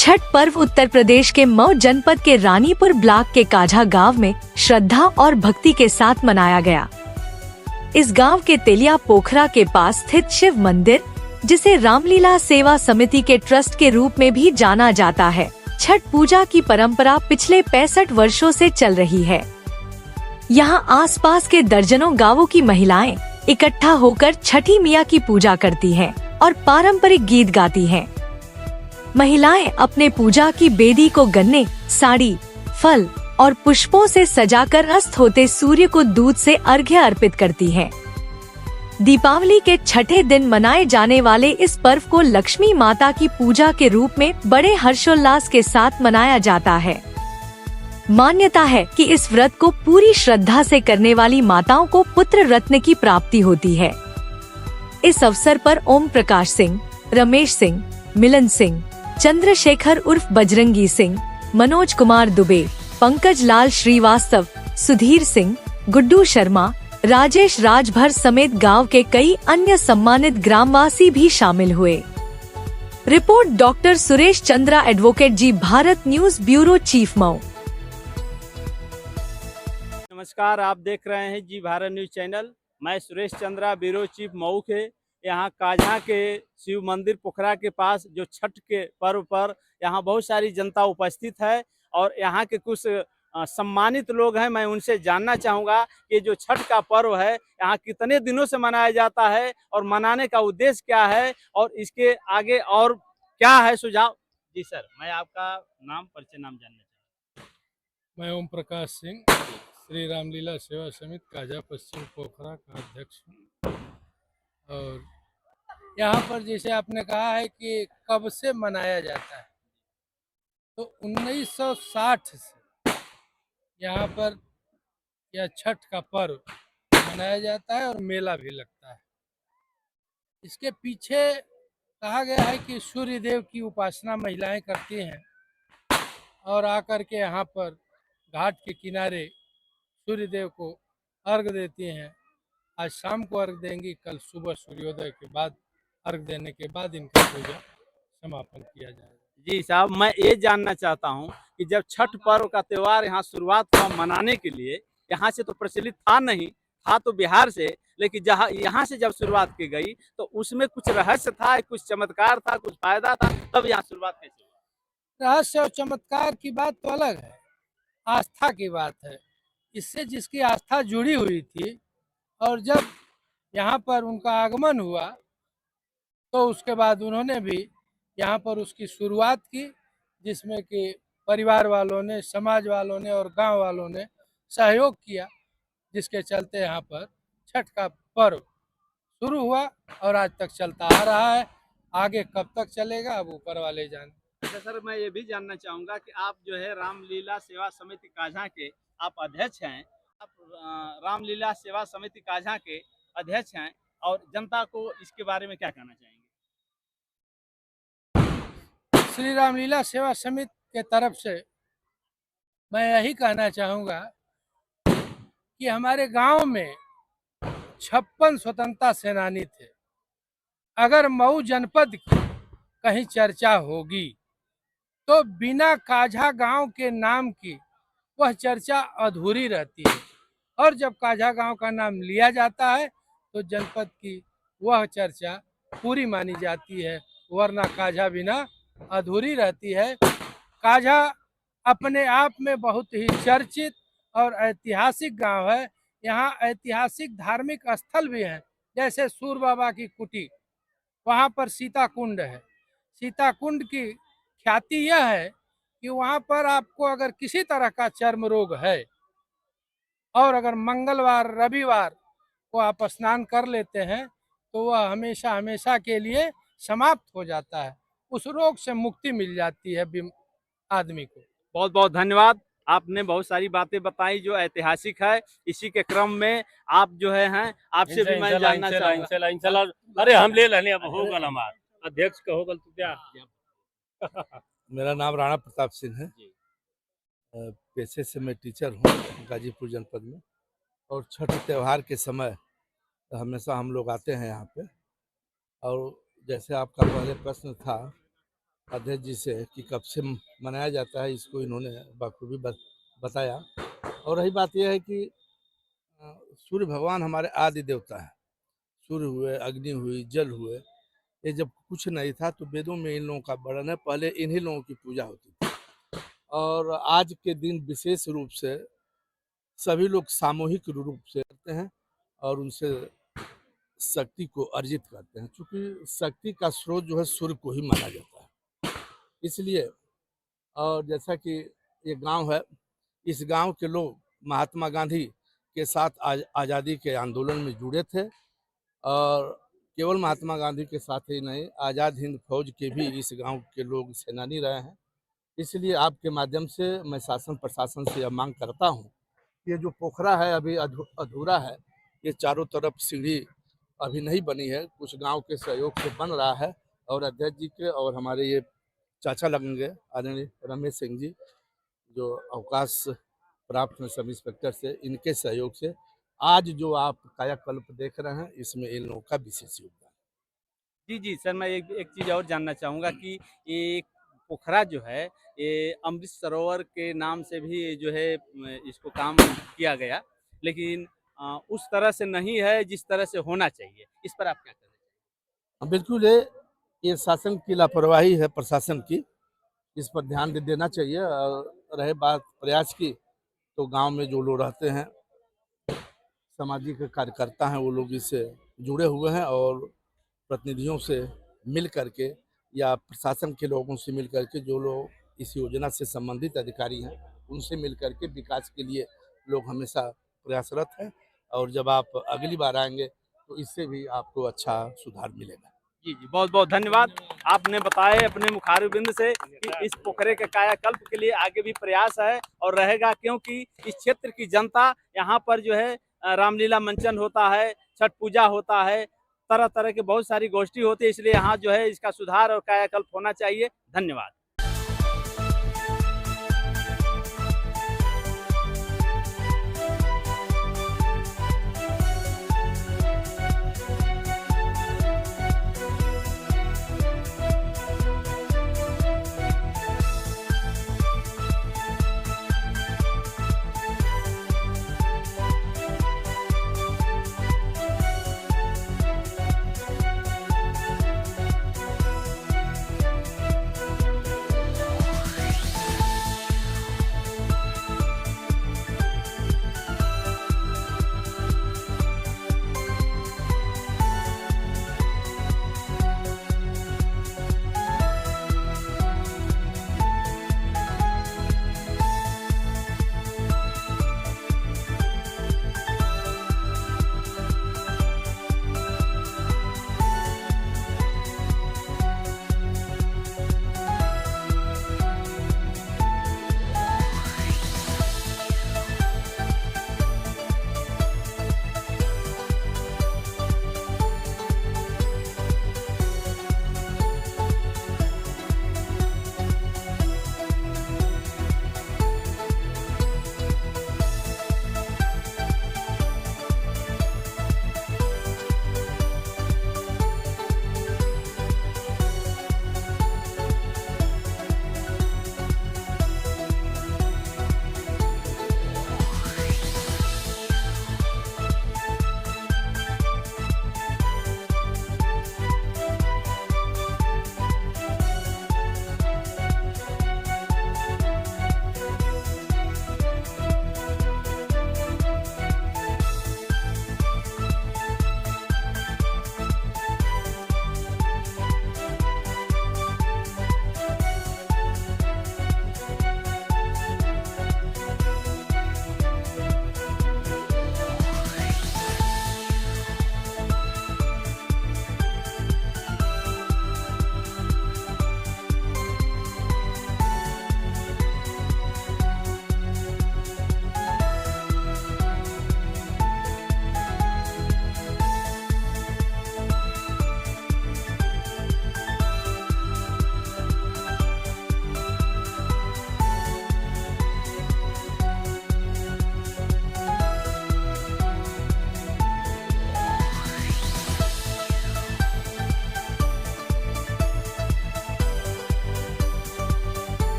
छठ पर्व उत्तर प्रदेश के मऊ जनपद के रानीपुर ब्लॉक के काझा गांव में श्रद्धा और भक्ति के साथ मनाया गया। इस गांव के तेलिया पोखरा के पास स्थित शिव मंदिर, जिसे रामलीला सेवा समिति के ट्रस्ट के रूप में भी जाना जाता है, छठ पूजा की परंपरा पिछले 65 वर्षों से चल रही है। यहाँ आसपास के दर्जनों गांवों की महिलाएं इकट्ठा होकर छठी मिया की पूजा करती हैं और पारंपरिक गीत गाती हैं। महिलाएं अपने पूजा की बेदी को गन्ने, साड़ी, फल और पुष्पों से सजाकर अस्त होते सूर्य को दूध से अर्घ्य अर्पित करती हैं। दीपावली के छठे दिन मनाए जाने वाले इस पर्व को लक्ष्मी माता की पूजा के रूप में बड़े हर्षोल्लास के साथ मनाया जाता है। मान्यता है कि इस व्रत को पूरी श्रद्धा से करने वाली माताओं को पुत्र रत्न की प्राप्ति होती है। इस अवसर पर ओम प्रकाश सिंह, रमेश सिंह, मिलन सिंह, चंद्रशेखर उर्फ बजरंगी सिंह, मनोज कुमार दुबे, पंकज लाल श्रीवास्तव, सुधीर सिंह, गुड्डू शर्मा, राजेश राजभर समेत गांव के कई अन्य सम्मानित ग्रामवासी भी शामिल हुए। Report doctor Suresh Chandra, advocate ji, Bharat news bureau chief, Mau. नमस्कार, आप देख रहे हैं जी भारत न्यूज चैनल। मैं सुरेश चंद्रा, ब्यूरो चीफ, मऊ के यहाँ काझा के शिव मंदिर पोखरा के पास जो छठ के पर्व पर यहाँ बहुत सारी जनता उपस्थित है और यहाँ के कुछ सम्मानित लोग हैं। मैं उनसे जानना चाहूँगा कि जो छठ का पर्व है यहाँ कितने दिनों से मनाया जाता है और मनाने का उद्देश्य क्या है और इसके आगे और क्या है सुझाव। जी सर, मैं आपका नाम परिचय जानना चाहूँगा। मैं ओम प्रकाश सिंह, श्री रामलीला सेवा समिति काझा पश्चिम पोखरा का अध्यक्ष हूँ। और यहाँ पर जैसे आपने कहा है कि कब से मनाया जाता है, तो 1960 से यहाँ पर यह छठ का पर्व मनाया जाता है और मेला भी लगता है। इसके पीछे कहा गया है कि सूर्य देव की उपासना महिलाएं करती हैं और आकर के यहाँ पर घाट के किनारे सूर्य देव को अर्घ देती हैं। आज शाम को अर्घ देंगी, कल सुबह सूर्योदय के बाद अर्घ देने के बाद इनका पूजा समापन किया जाएगा। जी साहब, मैं ये जानना चाहता हूँ कि जब छठ पर्व का त्यौहार यहाँ शुरुआत हुआ मनाने के लिए, यहाँ से तो प्रचलित था नहीं, था तो बिहार से, लेकिन जहाँ यहाँ से जब शुरुआत की गई तो उसमें कुछ रहस्य था, कुछ चमत्कार था, कुछ फायदा था, तब यहाँ शुरुआत कैसे हुई? रहस्य और चमत्कार की बात तो अलग है, आस्था की बात है। इससे जिसकी आस्था जुड़ी हुई थी और जब यहाँ पर उनका आगमन हुआ तो उसके बाद उन्होंने भी यहाँ पर उसकी शुरुआत की, जिसमें कि परिवार वालों ने, समाज वालों ने और गांव वालों ने सहयोग किया, जिसके चलते यहाँ पर छठ का पर्व शुरू हुआ और आज तक चलता आ रहा है। आगे कब तक चलेगा अब ऊपर वाले जाने। अच्छा सर, मैं ये भी जानना चाहूँगा कि आप जो है रामलीला सेवा समिति काझा के आप अध्यक्ष हैं, आप रामलीला सेवा समिति काझा के अध्यक्ष हैं और जनता को इसके बारे में क्या कहना चाहेंगे? श्री रामलीला सेवा समिति के तरफ से मैं यही कहना चाहूँगा कि हमारे गांव में 56 स्वतंत्रता सेनानी थे। अगर मऊ जनपद की कहीं चर्चा होगी तो बिना काझा गांव के नाम की वह चर्चा अधूरी रहती है, और जब काझा गांव का नाम लिया जाता है तो जनपद की वह चर्चा पूरी मानी जाती है, वरना काझा बिना अधूरी रहती है। काझा अपने आप में बहुत ही चर्चित और ऐतिहासिक गांव है। यहाँ ऐतिहासिक धार्मिक स्थल भी हैं, जैसे सूर बाबा की कुटी, वहाँ पर सीता कुंड है। सीता कुंड की ख्याति यह है कि वहाँ पर आपको अगर किसी तरह का चर्म रोग है और अगर मंगलवार रविवार को आप स्नान कर लेते हैं तो वह हमेशा हमेशा के लिए समाप्त हो जाता है, उस रोग से मुक्ति मिल जाती है आदमी को। बहुत बहुत धन्यवाद, आपने बहुत सारी बातें बताई जो ऐतिहासिक है। इसी के क्रम में आप जो है आपसे भी मैं जानना चाहूँगा। अरे हम ले लेने, अब होगा हमारा अध्यक्ष का होगा तो क्या। मेरा नाम राणा प्रताप सिंह है। पेशे से मैं टीचर हूँ गाजीपुर जनपद में, और छठ त्यौहार के समय हमेशा हम लोग आते हैं यहाँ पे। और जैसे आपका पहले प्रश्न था अध्यक्ष जी से कि कब से मनाया जाता है, इसको इन्होंने बखूबी बताया। और रही बात यह है कि सूर्य भगवान हमारे आदि देवता हैं। सूर्य हुए, अग्नि हुई, जल हुए। ये जब कुछ नहीं था तो वेदों में इन लोगों का वर्णन है, पहले इन्हीं लोगों की पूजा होती थी। और आज के दिन विशेष रूप से सभी लोग सामूहिक रूप से करते हैं और उनसे शक्ति को अर्जित करते हैं, क्योंकि शक्ति का स्रोत जो है सूर्य को ही माना जाता है। इसलिए और जैसा कि ये गांव है, इस गांव के लोग महात्मा गांधी के साथ आज़ादी के आंदोलन में जुड़े थे। और केवल महात्मा गांधी के साथ ही नहीं, आज़ाद हिंद फौज के भी इस गांव के लोग सेनानी रहे हैं। इसलिए आपके माध्यम से मैं शासन प्रशासन से यह मांग करता हूँ, ये जो पोखरा है अभी अधूरा है, ये चारों तरफ सीढ़ी अभी नहीं बनी है, कुछ गांव के सहयोग से बन रहा है। और अध्यक्ष जी के और हमारे ये चाचा लगेंगे आदरणीय रमेश सिंह जी, जो अवकाश प्राप्त हैं सब इंस्पेक्टर से, इनके सहयोग से आज जो आप कायाकल्प देख रहे हैं, इसमें इन लोगों का विशेष योगदान। जी, जी सर, मैं एक चीज़ और जानना चाहूँगा कि ये पोखरा जो है, ये अमृत सरोवर के नाम से भी जो है इसको काम किया गया, लेकिन उस तरह से नहीं है जिस तरह से होना चाहिए। इस पर आप क्या कहना चाहिए? बिल्कुल ये शासन की लापरवाही है, प्रशासन की, इस पर ध्यान देना चाहिए। और रहे बात प्रयास की, तो गांव में जो लोग रहते हैं, सामाजिक कार्यकर्ता हैं, वो लोग इससे जुड़े हुए हैं और प्रतिनिधियों से मिल करके या प्रशासन के लोगों से मिल करके, जो लोग इस योजना से संबंधित अधिकारी हैं, उनसे मिल करके विकास के लिए लोग हमेशा प्रयासरत हैं। और जब आप अगली बार आएंगे तो इससे भी आपको अच्छा सुधार मिलेगा। जी, जी, बहुत-बहुत धन्यवाद। आपने बताए अपने मुखारबिंद से कि इस पोखरे के कायाकल्प के लिए आगे भी प्रयास है और रहेगा, क्योंकि इस क्षेत्र की जनता यहाँ पर जो है रामलीला मंचन होता है, छठ पूजा होता है, तरह-तरह की बहुत सारी गोष्ठी होती है, इसलिए यहाँ जो है इसका सुधार और कायाकल्प होना चाहिए। धन्यवाद।